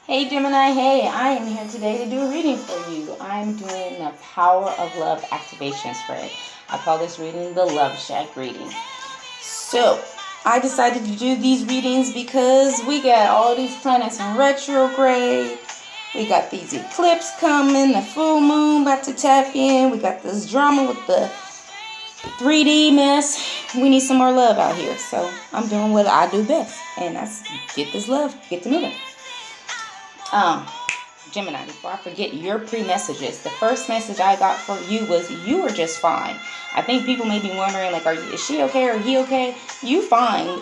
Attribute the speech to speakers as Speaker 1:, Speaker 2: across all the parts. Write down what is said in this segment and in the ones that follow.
Speaker 1: Hey Gemini, hey, I am here today to do a reading for you. I'm doing the Power of Love Activation Spread. I call this reading the Love Shack reading. So, I decided to do these readings because we got all these planets in retrograde. We got these eclipses coming, the full moon about to tap in. We got this drama with the 3D mess. We need some more love out here. So, I'm doing what I do best, and that's get this love, get to moving. Gemini, before I forget your pre-messages, the first message I got for you was you were just fine. I think people may be wondering, like, is she okay or he okay? You fine.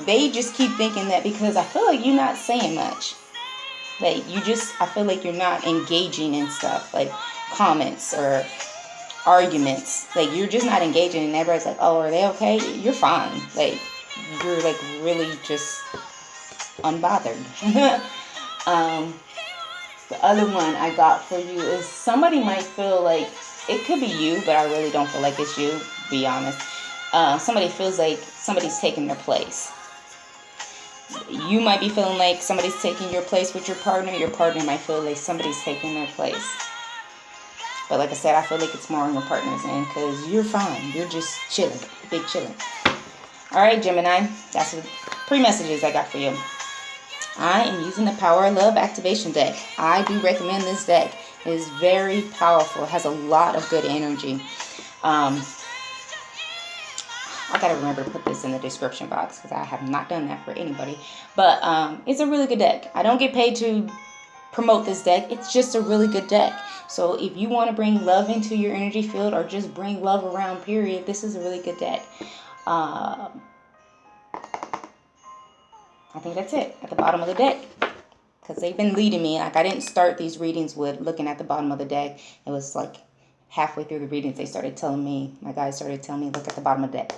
Speaker 1: They just keep thinking that because I feel like you're not saying much. Like, I feel like you're not engaging in stuff, like comments or arguments. Like, you're just not engaging, and everybody's like, oh, are they okay? You're fine. Like, you're, like, really just unbothered. The other one I got for you is somebody might feel like it could be you, but I really don't feel like it's you, be honest. Somebody feels like somebody's taking their place. You might be feeling like somebody's taking your place with your partner. Your partner might feel like somebody's taking their place. But like I said, I feel like it's more on your partner's end because you're fine. You're just chilling, big chilling. All right, Gemini, that's the pre-messages I got for you. I am using the Power of Love Activation deck. I do recommend this deck. It is very powerful. It has a lot of good energy. I got to remember to put this in the description box because I have not done that for anybody. But it's a really good deck. I don't get paid to promote this deck. It's just a really good deck. So if you want to bring love into your energy field or just bring love around, period, this is a really good deck. I think that's it at the bottom of the deck. Because they've been leading me. Like, I didn't start these readings with looking at the bottom of the deck. It was like halfway through the readings, my guys started telling me, look at the bottom of the deck.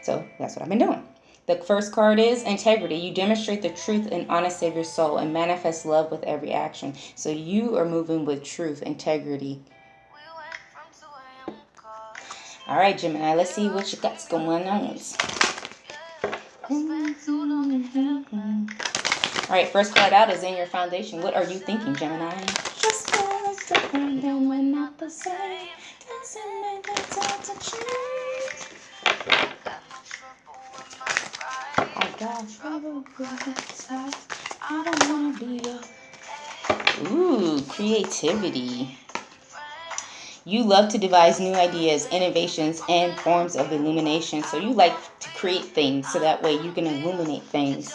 Speaker 1: So that's what I've been doing. The first card is integrity. You demonstrate the truth and honesty of your soul and manifest love with every action. So you are moving with truth, integrity. All right, Gemini, let's see what you got going on. All right, first card out is in your foundation. What are you thinking, Gemini? Just different than we're not the same. Doesn't make the time to change. I got trouble with that. I don't want to be a... Ooh, creativity. You love to devise new ideas, innovations, and forms of illumination. So you like to create things so that way you can illuminate things.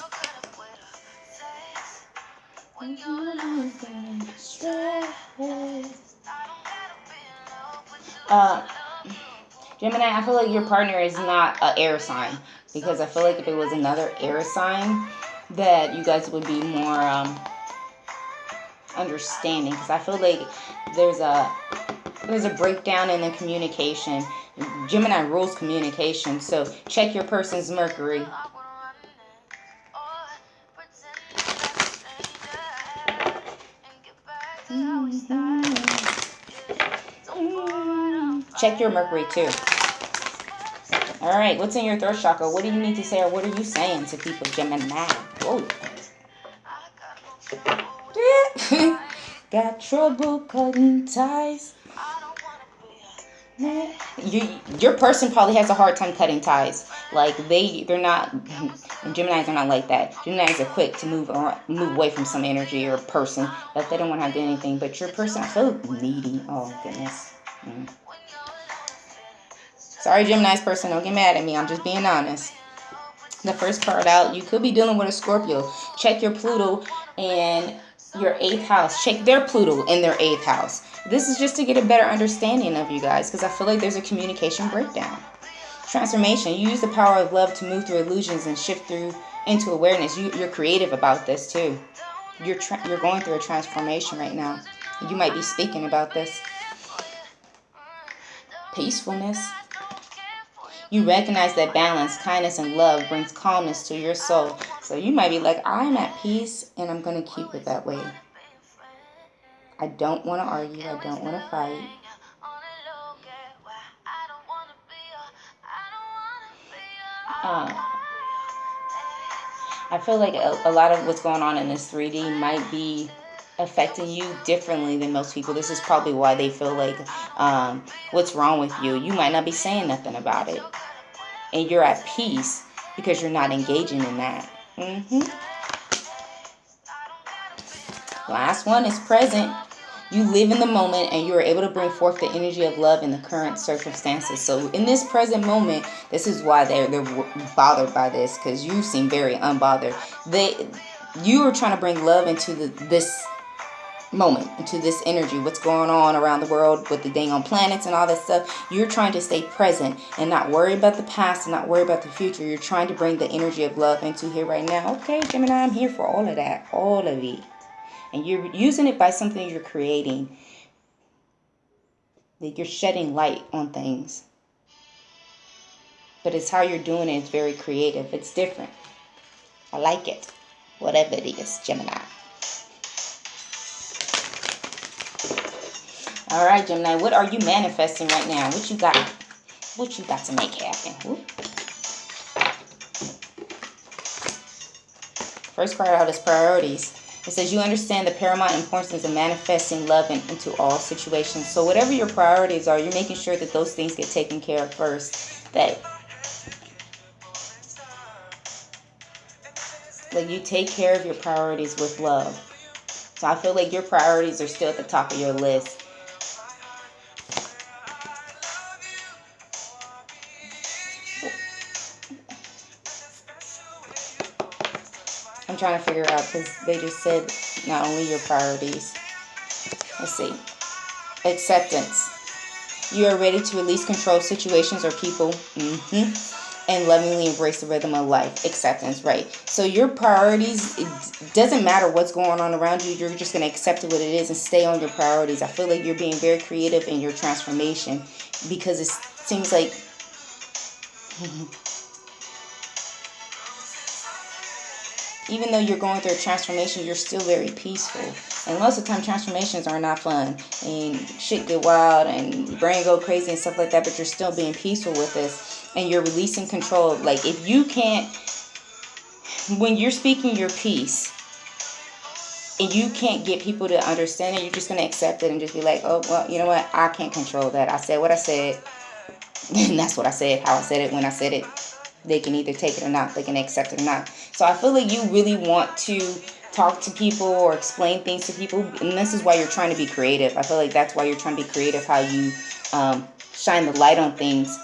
Speaker 1: Gemini, I feel like your partner is not an air sign because I feel like if it was another air sign that you guys would be more understanding because I feel like there's a breakdown in the communication. Gemini rules communication, so check your person's Mercury. Check your Mercury too. All right, what's in your throat chakra? What do you need to say or what are you saying to people, Gemini? Whoa. Got trouble cutting ties. Your person probably has a hard time cutting ties. Like they're not. Geminis are not like that. Geminis are quick to move away from some energy or person that they don't want to do anything. But your person, I feel needy. Oh goodness. Sorry, Gemini's person. Don't get mad at me. I'm just being honest. The first card out, you could be dealing with a Scorpio. Check your Pluto and your 8th house. Check their Pluto in their 8th house. This is just to get a better understanding of you guys because I feel like there's a communication breakdown. Transformation. You use the power of love to move through illusions and shift through into awareness. You're creative about this too. You're going through a transformation right now. You might be speaking about this. Peacefulness. You recognize that balance, kindness, and love brings calmness to your soul. So you might be like, I'm at peace and I'm going to keep it that way. I don't want to argue. I don't want to fight. I feel like a lot of what's going on in this 3D might be affecting you differently than most people. This is probably why they feel like, what's wrong with you? You might not be saying nothing about it. And you're at peace because you're not engaging in that. Last one is present. You live in the moment and you are able to bring forth the energy of love in the current circumstances. So in this present moment, this is why they're bothered by this, because you seem very unbothered. You are trying to bring love into this moment, into this energy, what's going on around the world with the dang on planets and all that stuff. You're trying to stay present and not worry about the past and not worry about the future. You're trying to bring the energy of love into here right now. Okay, Gemini, I'm here for all of that, all of it. And you're using it by something you're creating. That you're shedding light on things. But it's how you're doing it. It's very creative. It's different. I like it. Whatever it is, Gemini. All right, Gemini. What are you manifesting right now? What you got? What you got to make happen? Whoop. First card out is priorities. It says you understand the paramount importance of manifesting love into all situations. So whatever your priorities are, you're making sure that those things get taken care of first. That like you take care of your priorities with love. So I feel like your priorities are still at the top of your list. I'm trying to figure out because they just said not only your priorities. Let's see. Acceptance. You are ready to release control of situations or people. And lovingly embrace the rhythm of life. Acceptance, right. So your priorities, it doesn't matter what's going on around you. You're just going to accept it what it is and stay on your priorities. I feel like you're being very creative in your transformation because it seems like even though you're going through a transformation, you're still very peaceful. And most of the time, transformations are not fun. And shit get wild and brain go crazy and stuff like that. But you're still being peaceful with this. And you're releasing control. Like, if you can't... When you're speaking your piece, and you can't get people to understand it, you're just going to accept it and just be like, oh, well, you know what? I can't control that. I said what I said. And that's what I said. How I said it when I said it. They can either take it or not. They can accept it or not. So I feel like you really want to talk to people or explain things to people. And this is why you're trying to be creative. I feel like that's why you're trying to be creative, how you shine the light on things.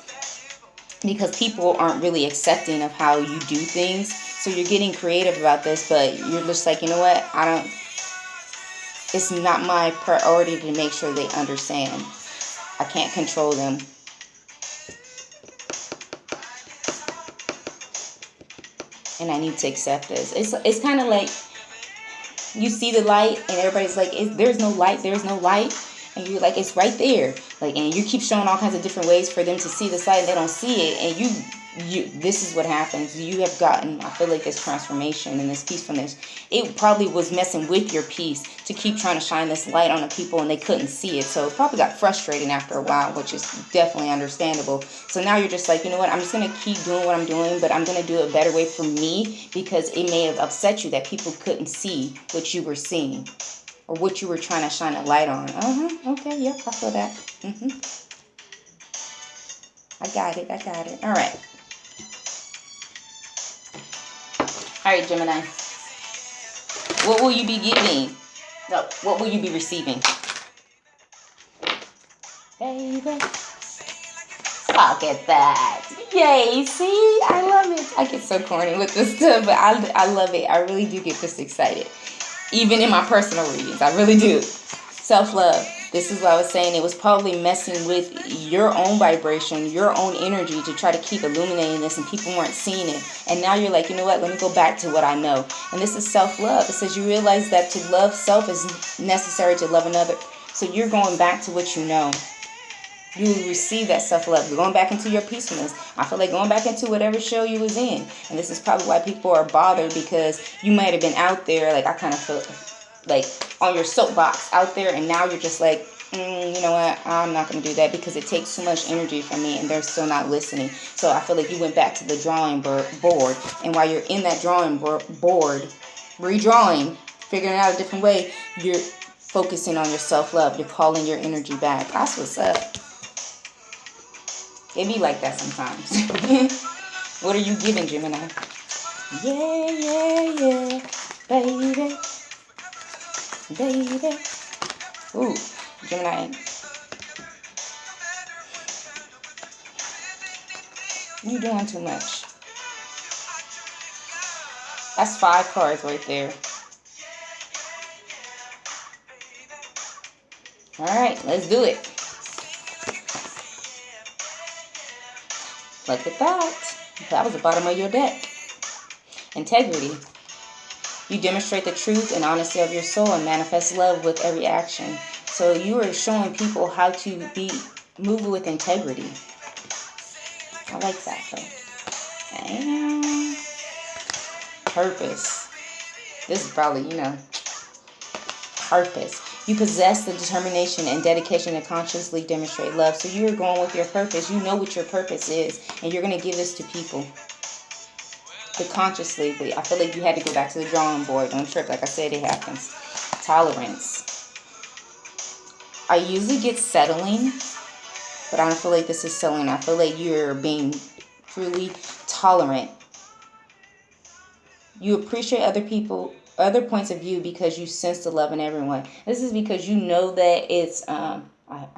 Speaker 1: Because people aren't really accepting of how you do things. So you're getting creative about this. But you're just like, you know what? It's not my priority to make sure they understand. I can't control them. And I need to accept this. It's kind of like you see the light and everybody's like, there's no light, there's no light. And you're like, it's right there. Like, and you keep showing all kinds of different ways for them to see this light and they don't see it. And this is what happens. You have gotten, I feel like, this transformation and this peacefulness. It probably was messing with your peace to keep trying to shine this light on the people and they couldn't see it. So it probably got frustrating after a while, which is definitely understandable. So now you're just like, you know what, I'm just going to keep doing what I'm doing, but I'm going to do it a better way for me because it may have upset you that people couldn't see what you were seeing or what you were trying to shine a light on. Okay, yep, I feel that. I got it. All right. All right, Gemini. What will you be giving? No, what will you be receiving? Baby. Look at that. Yay, see? I love it. I get so corny with this stuff, but I love it. I really do get this excited. Even in my personal readings, I really do. Self-love. This is what I was saying. It was probably messing with your own vibration, your own energy to try to keep illuminating this and people weren't seeing it. And now you're like, you know what? Let me go back to what I know. And this is self-love. It says you realize that to love self is necessary to love another. So you're going back to what you know. You will receive that self-love. You're going back into your peacefulness. I feel like going back into whatever show you was in. And this is probably why people are bothered because you might have been out there, like I kind of feel like on your soapbox out there, and now you're just like, you know what, I'm not going to do that because it takes too much energy from me and they're still not listening. So I feel like you went back to the drawing board, and while you're in that drawing board redrawing, figuring out a different way. You're focusing on your self-love. You're calling your energy back. That's what's up. It be like that sometimes. What are you giving, Gemini? Yeah, yeah, yeah. Baby. Baby. Ooh, Gemini. You doing too much. That's 5 cards right there. Alright, let's do it. Look at that. That was the bottom of your deck. Integrity. You demonstrate the truth and honesty of your soul and manifest love with every action. So you are showing people how to move with integrity. I like that though. And purpose. This is probably, purpose. You possess the determination and dedication to consciously demonstrate love. So you are going with your purpose. You know what your purpose is, and you're going to give this to people. But consciously, I feel like you had to go back to the drawing board. Don't trip. Like I said, it happens. Tolerance. I usually get settling, but I don't feel like this is settling. I feel like you're being truly tolerant. You appreciate other points of view because you sense the love in everyone. This is because you know that it's I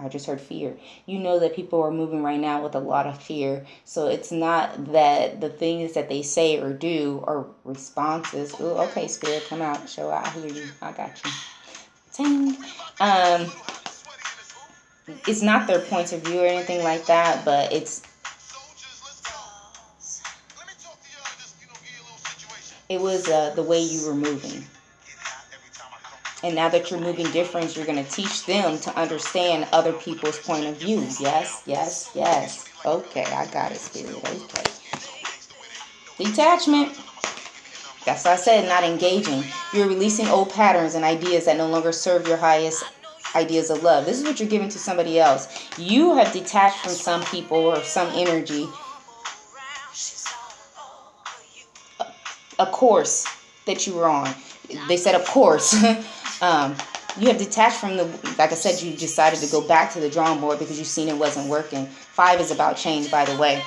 Speaker 1: just heard fear. You know that people are moving right now with a lot of fear. So it's not that the things that they say or do are responses. Ooh, okay, Spirit, come out. Show out. I hear you. I got you. Ting. It's not their points of view or anything like that, but it was the way you were moving. And now that you're moving different, you're going to teach them to understand other people's point of view. Yes, yes, yes. Okay, I got it, Spirit. Okay. Detachment. That's what I said, not engaging. You're releasing old patterns and ideas that no longer serve your highest ideas of love. This is what you're giving to somebody else. You have detached from some people or some energy. A course that you were on. They said a course. You have detached from like I said, you decided to go back to the drawing board because you've seen it wasn't working. 5 is about change, by the way.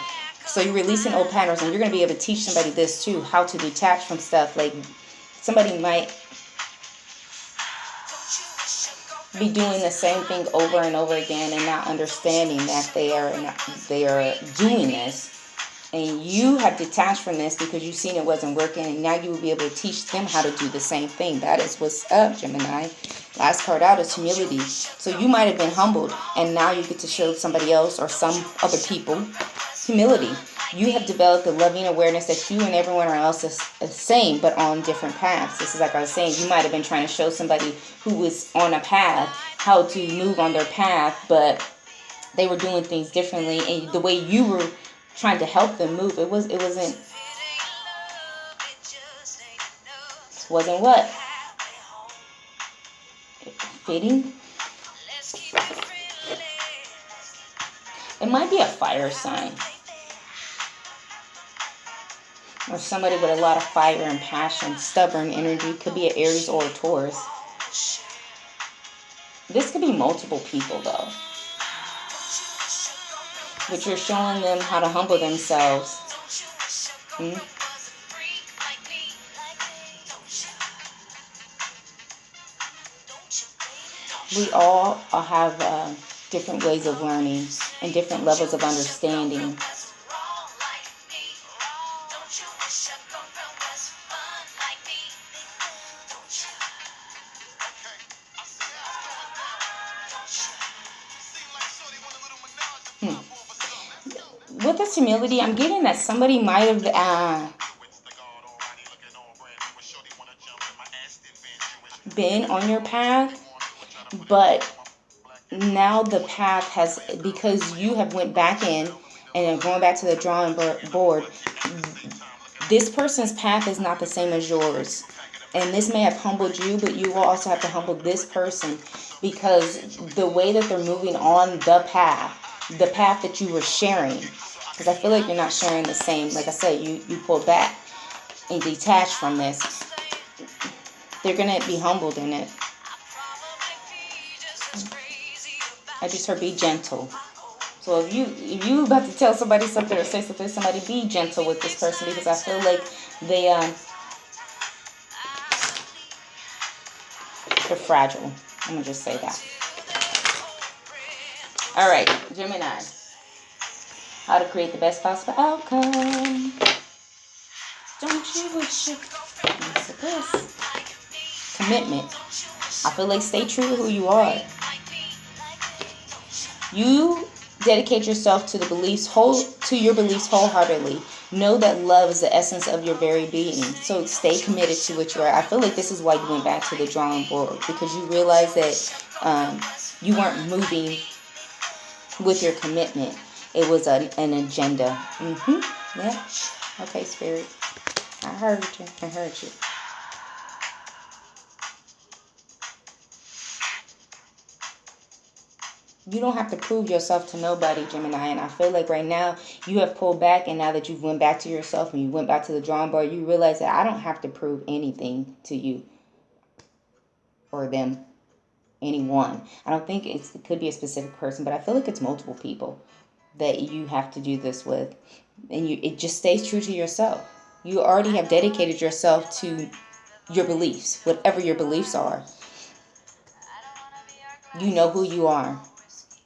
Speaker 1: So you're releasing old patterns, and you're going to be able to teach somebody this too, how to detach from stuff. Like somebody might be doing the same thing over and over again and not understanding that they are doing this. And you have detached from this because you've seen it wasn't working, and now you will be able to teach them how to do the same thing. That is what's up, Gemini. Last card out is humility. So you might have been humbled, and now you get to show somebody else or some other people humility. You have developed a loving awareness that you and everyone else is the same, but on different paths. This is like I was saying, you might have been trying to show somebody who was on a path how to move on their path, but they were doing things differently, and the way you were trying to help them move, it wasn't what? Fitting? It might be a fire sign. Or somebody with a lot of fire and passion, stubborn energy. Could be an Aries or a Taurus. This could be multiple people though. But you're showing them how to humble themselves. We all have different ways of learning and different levels of understanding. With this humility, I'm getting that somebody might have been on your path, but now the path has, because you have went back in and are going back to the drawing board, this person's path is not the same as yours. And this may have humbled you, but you will also have to humble this person, because the way that they're moving on the path that you were sharing, because I feel like you're not sharing the same. Like I said, you pulled back and detached from this. They're going to be humbled in it. I just heard be gentle. So if you about to tell somebody something or say something to somebody, be gentle with this person, because I feel like they're fragile. I'm gonna just say that. All right, Gemini. How to create the best possible outcome. Don't you wish you could this? Commitment. I feel like stay true to who you are. You dedicate yourself to your beliefs wholeheartedly. Know that love is the essence of your very being. So stay committed to what you are. I feel like this is why you went back to the drawing board, because you realized that you weren't moving with your commitment. It was an agenda. Yeah. Okay, Spirit. I heard you. You don't have to prove yourself to nobody, Gemini. And I feel like right now you have pulled back, and now that you've went back to yourself and you went back to the drawing board, you realize that I don't have to prove anything to you or them, anyone. I don't think it could be a specific person, but I feel like it's multiple people that you have to do this with. And it just stays true to yourself. You already have dedicated yourself to your beliefs, whatever your beliefs are. You know who you are.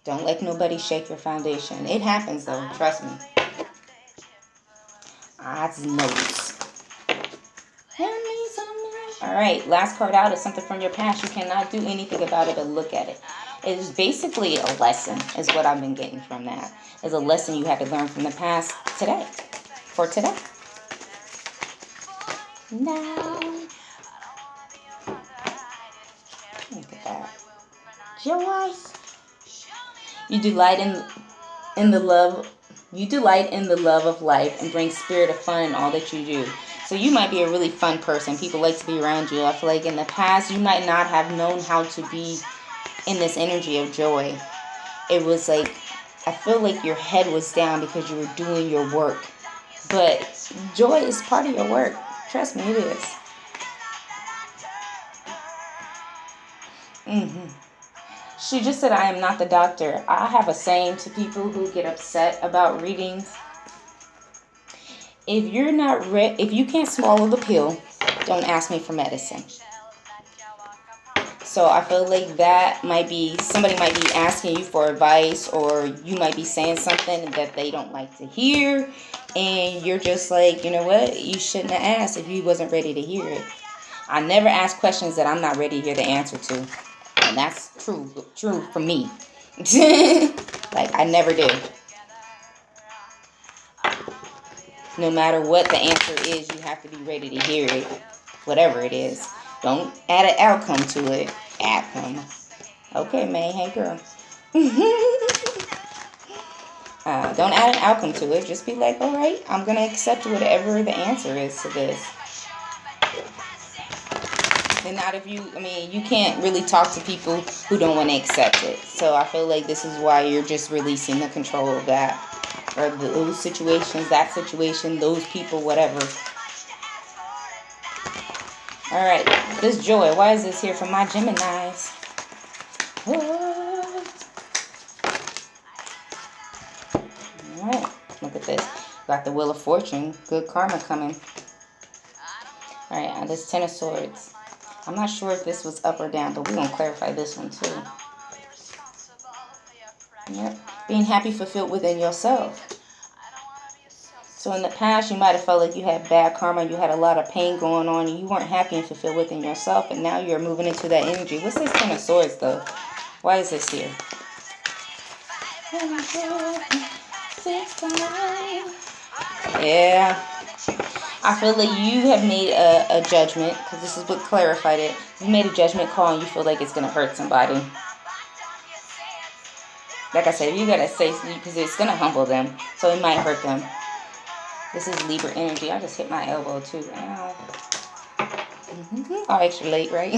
Speaker 1: Don't let nobody shake your foundation. It happens though, trust me. Odds notes. Alright, last card out is something from your past. You cannot do anything about it but look at it. It is basically a lesson, is what I've been getting from that. It's a lesson you had to learn from the past today. For today. Now. Look at that. Joy. You delight in the love. You delight in the love of life and bring spirit of fun in all that you do. So you might be a really fun person. People like to be around you. I feel like in the past you might not have known how to be in this energy of joy. It was like, I feel like your head was down because you were doing your work. But joy is part of your work. Trust me, it is. She just said, I am not the doctor. I have a saying to people who get upset about readings. If you can't swallow the pill, don't ask me for medicine. So I feel like that somebody might be asking you for advice, or you might be saying something that they don't like to hear, and you're just like, you know what? You shouldn't have asked if you wasn't ready to hear it. I never ask questions that I'm not ready to hear the answer to. And that's true for me. Like, I never do. No matter what the answer is, you have to be ready to hear it. Whatever it is. Don't add an outcome to it. Outcome. Okay, May. Hey, girl. Don't add an outcome to it. Just be like, all right, I'm going to accept whatever the answer is to this. And not if you can't really talk to people who don't want to accept it. So I feel like this is why you're just releasing the control of that. Or those situations, that situation, those people, whatever. Alright, this joy. Why is this here for my Geminis? Alright, look at this. Got the Wheel of Fortune. Good karma coming. Alright, this Ten of Swords. I'm not sure if this was up or down, but we're going to clarify this one too. Yep. Being happy, fulfilled within yourself. So in the past, you might have felt like you had bad karma, you had a lot of pain going on, and you weren't happy and fulfilled within yourself, and now you're moving into that energy. What's this Ten of Swords, though? Why is this here? Yeah. I feel like you have made a judgment, because this is what clarified it. You made a judgment call, and you feel like it's going to hurt somebody. Like I said, you got to say, because it's going to humble them, so it might hurt them. This is Libra energy. I just hit my elbow too. Ow. Oh, extra late, right?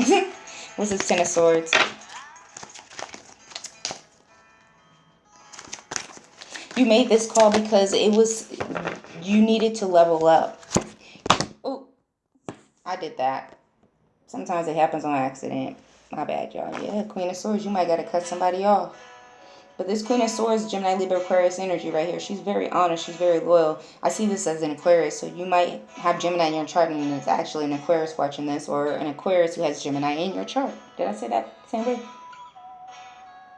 Speaker 1: What's this Ten of Swords? You made this call because you needed to level up. Oh, I did that. Sometimes it happens on accident. My bad, y'all. Yeah, Queen of Swords, you might got to cut somebody off. But this Queen of Swords, Gemini, Libra, Aquarius energy right here, she's very honest. She's very loyal. I see this as an Aquarius. So you might have Gemini in your chart and it's actually an Aquarius watching this, or an Aquarius who has Gemini in your chart. Did I say that same way?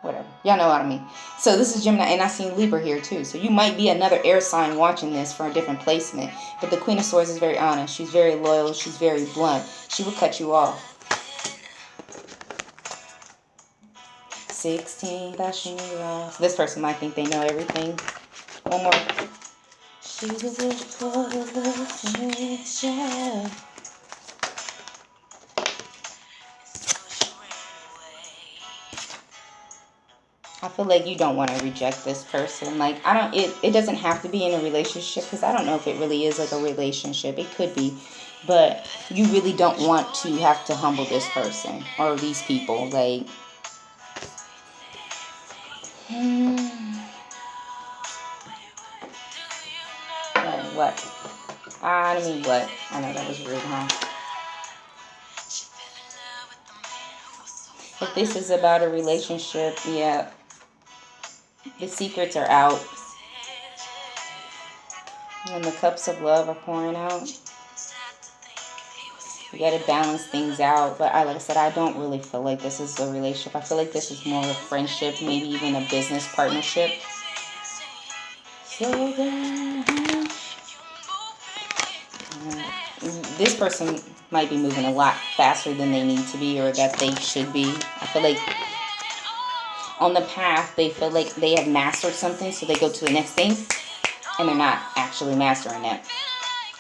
Speaker 1: Whatever. Y'all know what I mean. So this is Gemini, and I seen Libra here too. So you might be another air sign watching this for a different placement. But the Queen of Swords is very honest. She's very loyal. She's very blunt. She will cut you off. 16 fashion lost. This person might think they know everything. One more. She was a I feel like you don't want to reject this person. Like, it doesn't have to be in a relationship, because I don't know if it really is like a relationship. It could be. But you really don't want to have to humble this person or these people. Like, what? I mean, what? I know that was rude, huh? If this is about a relationship, yeah, the secrets are out. And the cups of love are pouring out. You got to balance things out. But like I said, I don't really feel like this is a relationship. I feel like this is more of a friendship, maybe even a business partnership. Slow down. This person might be moving a lot faster than they need to be, or that they should be. I feel like on the path, they feel like they have mastered something, so they go to the next thing, and they're not actually mastering that.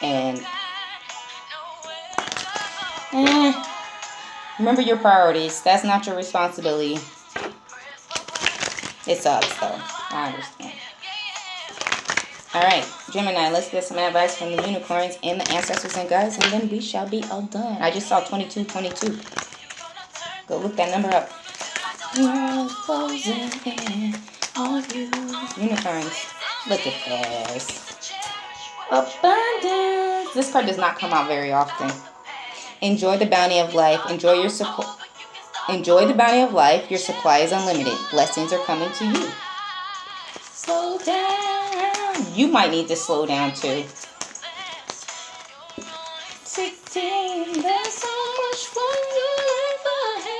Speaker 1: And remember your priorities. That's not your responsibility. It sucks, though. I understand. Alright, Gemini, let's get some advice from the unicorns and the ancestors and guides, and then we shall be all done. I just saw 2222. Go look that number up. Unicorns. Look at this. Abundance. This card does not come out very often. Enjoy the bounty of life. Enjoy the bounty of life. Your supply is unlimited. Blessings are coming to you. Slow down. You might need to slow down too. 16. There's so much fun you ahead.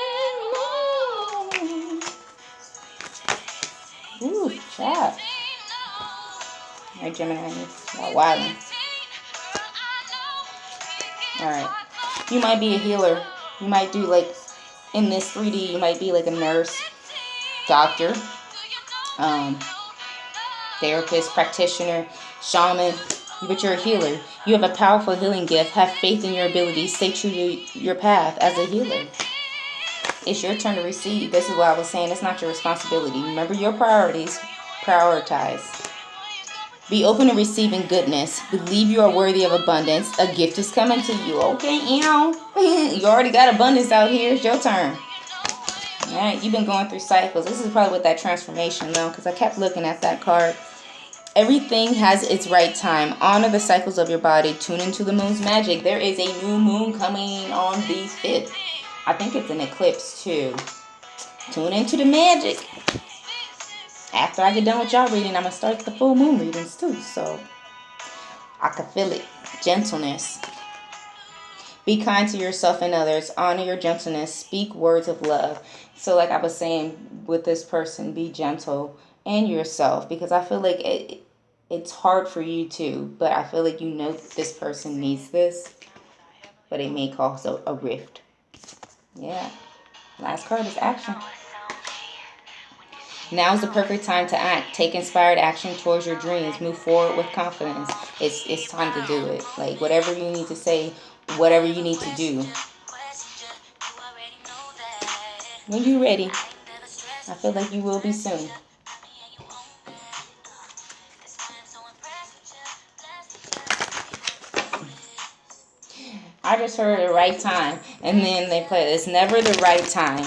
Speaker 1: Ooh, chat. Alright, Gemini. Y'all wildin'. Alright. You might be a healer. You might do like, in this 3D, you might be like a nurse, doctor, therapist, practitioner, shaman, but you're a healer. You have a powerful healing gift. Have faith in your abilities. Stay true to your path as a healer. It's your turn to receive. This is what I was saying. It's not your responsibility. Remember your priorities. Prioritize. Be open to receiving goodness. Believe you are worthy of abundance. A gift is coming to you. Okay, you already got abundance out here. It's your turn. Alright, you've been going through cycles. This is probably with that transformation though, because I kept looking at that card. Everything has its right time. Honor the cycles of your body. Tune into the moon's magic. There is a new moon coming on the 5th. I think it's an eclipse too. Tune into the magic. After I get done with y'all reading, I'm going to start the full moon readings too. So I can feel it. Gentleness. Be kind to yourself and others. Honor your gentleness. Speak words of love. So like I was saying with this person, be gentle and yourself, because I feel like it's hard for you too, but I feel like this person needs this, but it may cause a rift. Yeah. Last card is action. Now is the perfect time to act. Take inspired action towards your dreams. Move forward with confidence. It's time to do it. Like whatever you need to say, whatever you need to do. When you're ready, I feel like you will be soon. I just heard the right time, and then they play it's never the right time.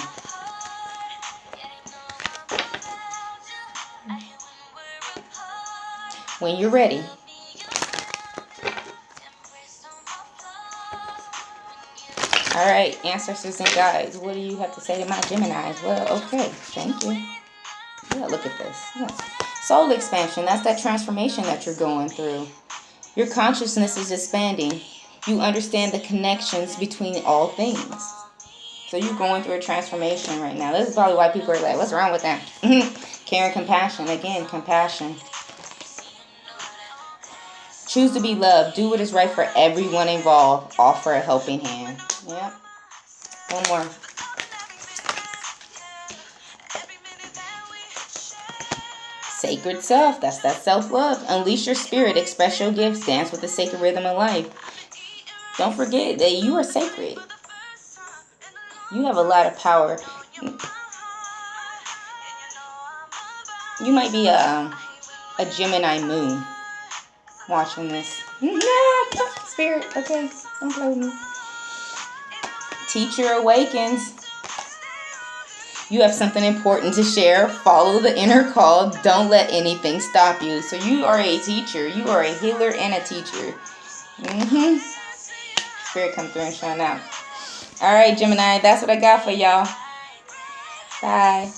Speaker 1: When you're ready. All right, ancestors and guides, what do you have to say to my Geminis? Well, okay, thank you. Yeah, look at this. Yeah. Soul expansion, that's that transformation that you're going through. Your consciousness is expanding. You understand the connections between all things. So you're going through a transformation right now. This is probably why people are like, what's wrong with them? Care and compassion. Again, compassion. Choose to be loved. Do what is right for everyone involved. Offer a helping hand. Yep. One more. Sacred self. That's that self-love. Unleash your spirit. Express your gifts. Dance with the sacred rhythm of life. Don't forget that you are sacred. You have a lot of power. You might be a Gemini moon watching this. Spirit, okay, don't play with me. Teacher Awakens. You have something important to share. Follow the inner call. Don't let anything stop you. So you are a teacher. You are a healer and a teacher. Spirit come through and shine out. All right, Gemini, that's what I got for y'all. Bye.